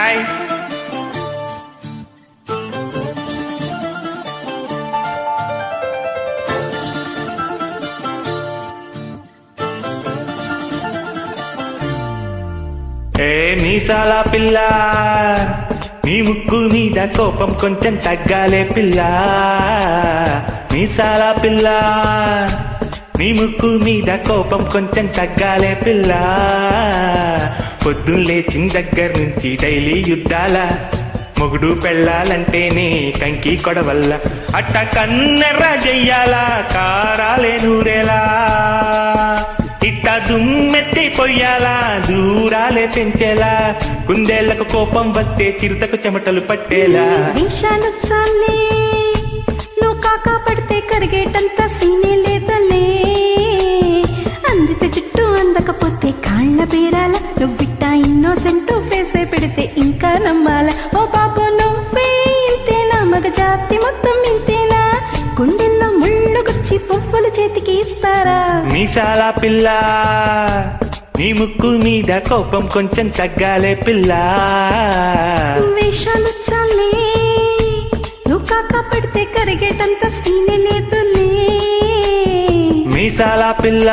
Bye. ఏ మీసాల పిల్ల, నీ ముక్కు మీద కోపం కొంచెం తగ్గాలే పిల్ల. మీసాల పిల్ల, నీ ముక్కు మీద కోపం కొంచెం తగ్గాలే పిల్ల. పొద్దున్న లేచిన దగ్గర నుంచి డైలీ యుద్ధాల, మొగుడు పెళ్ళాలంటేనే కంకి కొడవల్ల. అట్ట కన్నెర్ర చెయ్యాలా, కారాలే నూరేలా. ఇట్ట దుమ్మెత్తి పొయ్యాలా, దూరాలే పెంచేలా. కుందేళ్లకు కోపం వస్తే చిరుతకు చెమటలు పట్టేలా. విషాలు చాలే, నువ్వు కాకా పడితే కరిగేటంత సీనే లేదలే. అందితే చుట్టూ అందకపోతే కాళ్ళ బీరాల. నువ్విట్ట ఇన్నోసెంట్ ఫేసే పెడితే ఇంకా నమ్మాల. ఓ బాబు నువ్వే ఇంతేనా, మగ జాతి మొత్తం ఇంతేనా. గుండెల్లో ముళ్ళు గుచ్చి పువ్వులు చేతికి ఇస్తారా. మీసాల పిల్ల, నీ ముక్కు మీద కోపం కొంచెం తగ్గాలే పిల్ల. వేషాలు చాలే, నువ్వు కాకా పడితే కరిగేటంత సీనే లేదులే. మీసాల పిల్ల.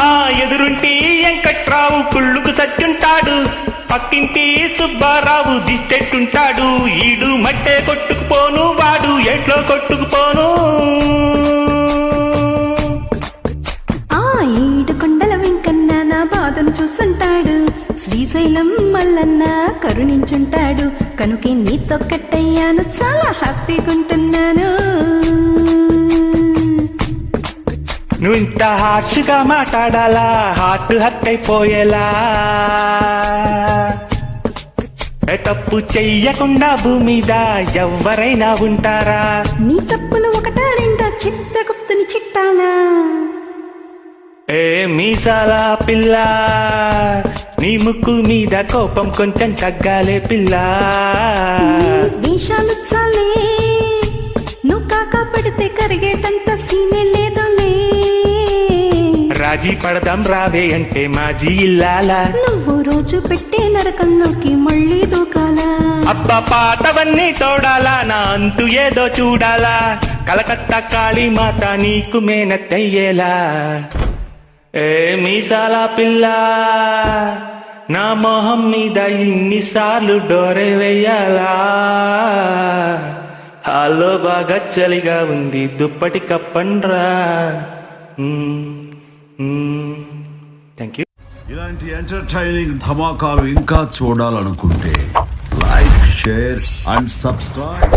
ఆ ఎదురుంటి వెంకట్రావు కుళ్ళుకు సత్యుంటాడు, పక్కింటి సుబ్బారావు దిష్టెట్టుంటాడు. ఈడు మట్టే కొట్టుకుపోను, వాడు ఎట్లో కొట్టుకుపోను. ఆ ఏడు కొండల వెంకన్న నా బాధను చూసుంటాడు. శ్రీశైలం మల్లన్న కరుణించుంటాడు. కనుకే నీతో కట్టయ్యాను, చాలా హ్యాపీగా ఉంటున్నాను. నువ్వు ఇంత హార్ష్గా మాట్లాడాలా, హార్ట్ హక్ అయిపోయేలా. తప్పు చెయ్యకుండా భూమి మీద ఎవరైనా ఉంటారా. నీ తప్పులు ఒకటా రెండా, చిత్రగుప్తుని చిట్టాలా. ఏ మీసాల పిల్ల, నీ ముక్కు మీద కోపం కొంచెం తగ్గాలే పిల్ల. వేషాలు చాలే, నువ్వు కాకా పడితే కరిగేటంత సీనే లేదులే. రాజీ పడదాం రావే అంటే మాజీ ఇల్లాలా. నువ్వు రోజు పెట్టే నరకంలోకి మళ్ళీ దూకాలా. అబ్బా పాతవన్నీ తోడాలా, నా అంతు ఏదో చూడాలా. కలకత్తా కాళీమాత నీకు మేనత్తయ్యేలా. ఏ మీసాల పిల్ల, నా మొహం మీద ఇన్నిసార్లు డోరే వెయ్యాలా. హాల్లో బాగా చలిగా ఉంది, దుప్పటి కప్పండ్రా. Thank you. ఇలాంటి ఎంటర్టైనింగ్ ధమాకాలు ఇంకా చూడాలనుకుంటే లైక్, షేర్ అండ్ సబ్స్క్రైబ్.